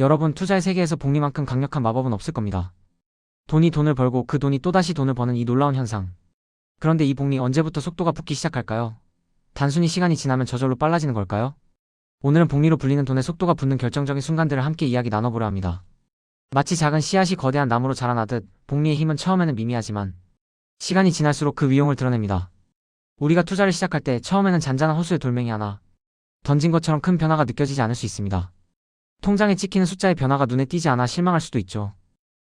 여러분, 투자의 세계에서 복리만큼 강력한 마법은 없을 겁니다. 돈이 돈을 벌고 그 돈이 또다시 돈을 버는 이 놀라운 현상. 그런데 이 복리 언제부터 속도가 붙기 시작할까요? 단순히 시간이 지나면 저절로 빨라지는 걸까요? 오늘은 복리로 불리는 돈의 속도가 붙는 결정적인 순간들을 함께 이야기 나눠보려 합니다. 마치 작은 씨앗이 거대한 나무로 자라나듯 복리의 힘은 처음에는 미미하지만 시간이 지날수록 그 위용을 드러냅니다. 우리가 투자를 시작할 때 처음에는 잔잔한 호수에 돌멩이 하나 던진 것처럼 큰 변화가 느껴지지 않을 수 있습니다. 통장에 찍히는 숫자의 변화가 눈에 띄지 않아 실망할 수도 있죠.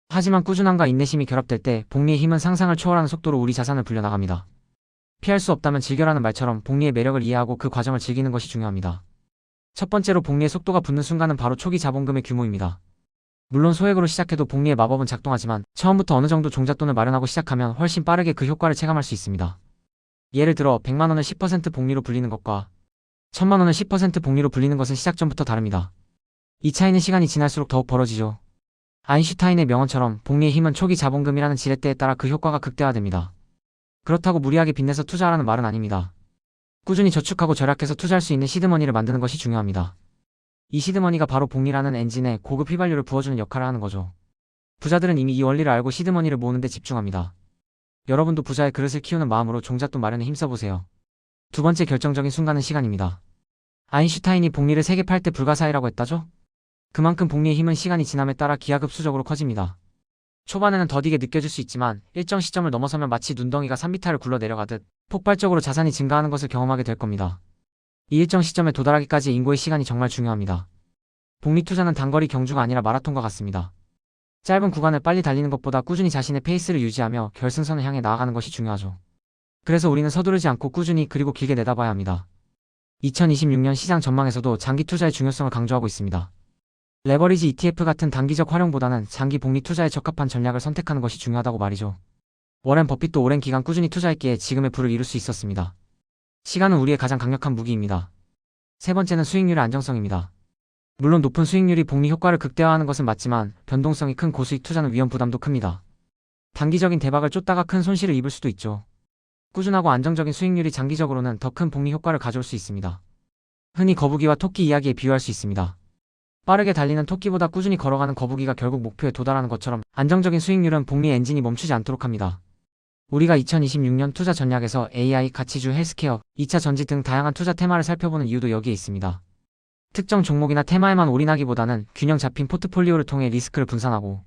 하지만 꾸준함과 인내심이 결합될 때 복리의 힘은 상상을 초월하는 속도로 우리 자산을 불려나갑니다. 피할 수 없다면 즐겨라는 말처럼 복리의 매력을 이해하고 그 과정을 즐기는 것이 중요합니다. 첫 번째로 복리의 속도가 붙는 순간은 바로 초기 자본금의 규모입니다. 물론 소액으로 시작해도 복리의 마법은 작동하지만 처음부터 어느 정도 종잣돈을 마련하고 시작하면 훨씬 빠르게 그 효과를 체감할 수 있습니다. 예를 들어 100만 원을 10% 복리로 불리는 것과 1000만 원을 10% 복리로 불리는 것은 시작 전부터 다릅니다. 이 차이는 시간이 지날수록 더욱 벌어지죠. 아인슈타인의 명언처럼 복리의 힘은 초기 자본금이라는 지렛대에 따라 그 효과가 극대화됩니다. 그렇다고 무리하게 빚내서 투자하라는 말은 아닙니다. 꾸준히 저축하고 절약해서 투자할 수 있는 시드머니를 만드는 것이 중요합니다. 이 시드머니가 바로 복리라는 엔진에 고급 휘발유를 부어주는 역할을 하는 거죠. 부자들은 이미 이 원리를 알고 시드머니를 모으는 데 집중합니다. 여러분도 부자의 그릇을 키우는 마음으로 종잣돈 마련에 힘써보세요. 두 번째 결정적인 순간은 시간입니다. 아인슈타인이 복리를 3개 팔 때 불가사의라고 했다죠? 그만큼 복리의 힘은 시간이 지남에 따라 기하급수적으로 커집니다. 초반에는 더디게 느껴질 수 있지만 일정 시점을 넘어서면 마치 눈덩이가 산비탈을 굴러내려가듯 폭발적으로 자산이 증가하는 것을 경험하게 될 겁니다. 이 일정 시점에 도달하기까지 인고의 시간이 정말 중요합니다. 복리 투자는 단거리 경주가 아니라 마라톤과 같습니다. 짧은 구간을 빨리 달리는 것보다 꾸준히 자신의 페이스를 유지하며 결승선을 향해 나아가는 것이 중요하죠. 그래서 우리는 서두르지 않고 꾸준히 그리고 길게 내다봐야 합니다. 2026년 시장 전망에서도 장기 투자의 중요성을 강조하고 있습니다. 레버리지 ETF 같은 단기적 활용보다는 장기 복리 투자에 적합한 전략을 선택하는 것이 중요하다고 말이죠. 워렌 버핏도 오랜 기간 꾸준히 투자했기에 지금의 부를 이룰 수 있었습니다. 시간은 우리의 가장 강력한 무기입니다. 세 번째는 수익률의 안정성입니다. 물론 높은 수익률이 복리 효과를 극대화하는 것은 맞지만 변동성이 큰 고수익 투자는 위험 부담도 큽니다. 단기적인 대박을 쫓다가 큰 손실을 입을 수도 있죠. 꾸준하고 안정적인 수익률이 장기적으로는 더 큰 복리 효과를 가져올 수 있습니다. 흔히 거북이와 토끼 이야기에 비유할 수 있습니다. 빠르게 달리는 토끼보다 꾸준히 걸어가는 거북이가 결국 목표에 도달하는 것처럼 안정적인 수익률은 복리 엔진이 멈추지 않도록 합니다. 우리가 2026년 투자 전략에서 AI, 가치주, 헬스케어, 2차 전지 등 다양한 투자 테마를 살펴보는 이유도 여기에 있습니다. 특정 종목이나 테마에만 올인하기보다는 균형 잡힌 포트폴리오를 통해 리스크를 분산하고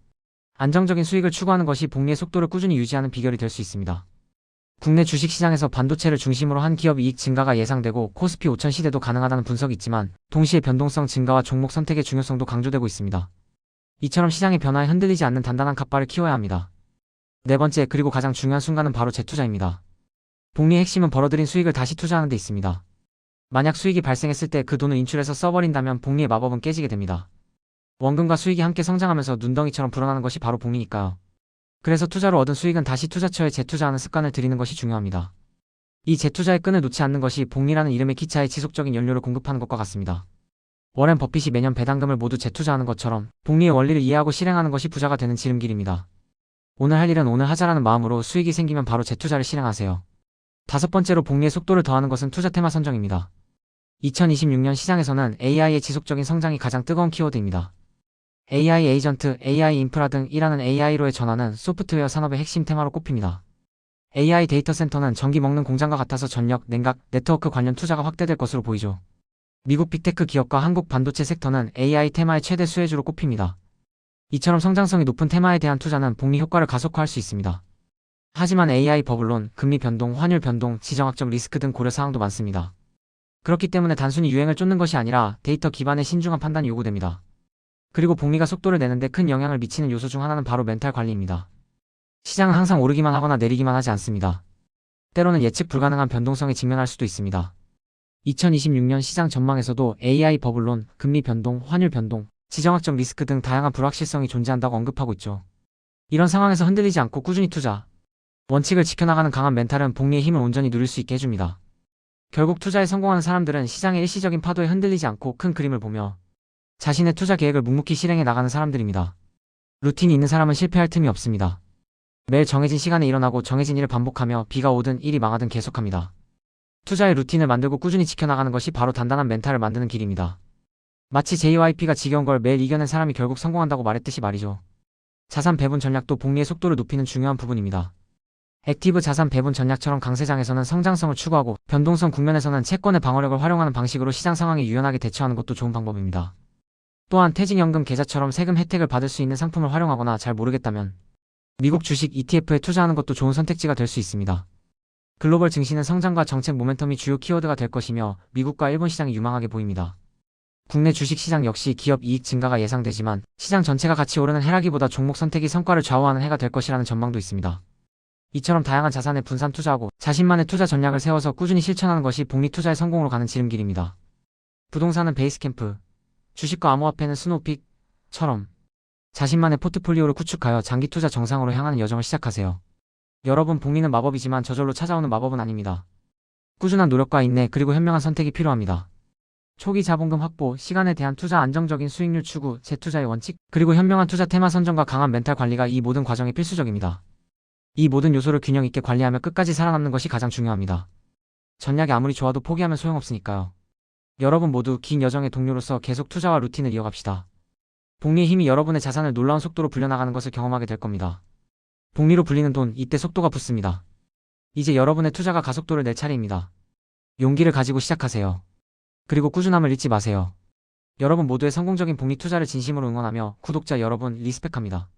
안정적인 수익을 추구하는 것이 복리의 속도를 꾸준히 유지하는 비결이 될 수 있습니다. 국내 주식시장에서 반도체를 중심으로 한 기업 이익 증가가 예상되고 코스피 5000 시대도 가능하다는 분석이 있지만 동시에 변동성 증가와 종목 선택의 중요성도 강조되고 있습니다. 이처럼 시장의 변화에 흔들리지 않는 단단한 갓바를 키워야 합니다. 네 번째, 그리고 가장 중요한 순간은 바로 재투자입니다. 복리의 핵심은 벌어들인 수익을 다시 투자하는 데 있습니다. 만약 수익이 발생했을 때 그 돈을 인출해서 써버린다면 복리의 마법은 깨지게 됩니다. 원금과 수익이 함께 성장하면서 눈덩이처럼 불어나는 것이 바로 복리니까요. 그래서 투자로 얻은 수익은 다시 투자처에 재투자하는 습관을 들이는 것이 중요합니다. 이 재투자의 끈을 놓지 않는 것이 복리라는 이름의 기차에 지속적인 연료를 공급하는 것과 같습니다. 워렌 버핏이 매년 배당금을 모두 재투자하는 것처럼 복리의 원리를 이해하고 실행하는 것이 부자가 되는 지름길입니다. 오늘 할 일은 오늘 하자라는 마음으로 수익이 생기면 바로 재투자를 실행하세요. 다섯 번째로 복리의 속도를 더하는 것은 투자 테마 선정입니다. 2026년 시장에서는 AI의 지속적인 성장이 가장 뜨거운 키워드입니다. AI 에이전트, AI 인프라 등 일하는 AI로의 전환은 소프트웨어 산업의 핵심 테마로 꼽힙니다. AI 데이터 센터는 전기 먹는 공장과 같아서 전력, 냉각, 네트워크 관련 투자가 확대될 것으로 보이죠. 미국 빅테크 기업과 한국 반도체 섹터는 AI 테마의 최대 수혜주로 꼽힙니다. 이처럼 성장성이 높은 테마에 대한 투자는 복리 효과를 가속화할 수 있습니다. 하지만 AI 버블론, 금리 변동, 환율 변동, 지정학적 리스크 등 고려 사항도 많습니다. 그렇기 때문에 단순히 유행을 쫓는 것이 아니라 데이터 기반의 신중한 판단이 요구됩니다. 그리고 복리가 속도를 내는데 큰 영향을 미치는 요소 중 하나는 바로 멘탈 관리입니다. 시장은 항상 오르기만 하거나 내리기만 하지 않습니다. 때로는 예측 불가능한 변동성에 직면할 수도 있습니다. 2026년 시장 전망에서도 AI 버블론, 금리 변동, 환율 변동, 지정학적 리스크 등 다양한 불확실성이 존재한다고 언급하고 있죠. 이런 상황에서 흔들리지 않고 꾸준히 투자, 원칙을 지켜나가는 강한 멘탈은 복리의 힘을 온전히 누릴 수 있게 해줍니다. 결국 투자에 성공하는 사람들은 시장의 일시적인 파도에 흔들리지 않고 큰 그림을 보며 자신의 투자 계획을 묵묵히 실행해 나가는 사람들입니다. 루틴이 있는 사람은 실패할 틈이 없습니다. 매일 정해진 시간에 일어나고 정해진 일을 반복하며 비가 오든 일이 망하든 계속합니다. 투자의 루틴을 만들고 꾸준히 지켜나가는 것이 바로 단단한 멘탈을 만드는 길입니다. 마치 JYP가 지겨운 걸 매일 이겨낸 사람이 결국 성공한다고 말했듯이 말이죠. 자산 배분 전략도 복리의 속도를 높이는 중요한 부분입니다. 액티브 자산 배분 전략처럼 강세장에서는 성장성을 추구하고 변동성 국면에서는 채권의 방어력을 활용하는 방식으로 시장 상황에 유연하게 대처하는 것도 좋은 방법입니다. 또한 퇴직연금 계좌처럼 세금 혜택을 받을 수 있는 상품을 활용하거나 잘 모르겠다면 미국 주식 ETF에 투자하는 것도 좋은 선택지가 될 수 있습니다. 글로벌 증시는 성장과 정책 모멘텀이 주요 키워드가 될 것이며 미국과 일본 시장이 유망하게 보입니다. 국내 주식시장 역시 기업 이익 증가가 예상되지만 시장 전체가 같이 오르는 해라기보다 종목 선택이 성과를 좌우하는 해가 될 것이라는 전망도 있습니다. 이처럼 다양한 자산에 분산 투자하고 자신만의 투자 전략을 세워서 꾸준히 실천하는 것이 복리 투자의 성공으로 가는 지름길입니다. 부동산은 베이스캠프, 주식과 암호화폐는 스노우픽처럼 자신만의 포트폴리오를 구축하여 장기 투자 정상으로 향하는 여정을 시작하세요. 여러분, 복리는 마법이지만 저절로 찾아오는 마법은 아닙니다. 꾸준한 노력과 인내 그리고 현명한 선택이 필요합니다. 초기 자본금 확보, 시간에 대한 투자, 안정적인 수익률 추구, 재투자의 원칙, 그리고 현명한 투자 테마 선정과 강한 멘탈 관리가 이 모든 과정에 필수적입니다. 이 모든 요소를 균형 있게 관리하며 끝까지 살아남는 것이 가장 중요합니다. 전략이 아무리 좋아도 포기하면 소용없으니까요. 여러분 모두 긴 여정의 동료로서 계속 투자와 루틴을 이어갑시다. 복리의 힘이 여러분의 자산을 놀라운 속도로 불려나가는 것을 경험하게 될 겁니다. 복리로 불리는 돈, 이때 속도가 붙습니다. 이제 여러분의 투자가 가속도를 낼 차례입니다. 용기를 가지고 시작하세요. 그리고 꾸준함을 잊지 마세요. 여러분 모두의 성공적인 복리 투자를 진심으로 응원하며 구독자 여러분 리스펙합니다.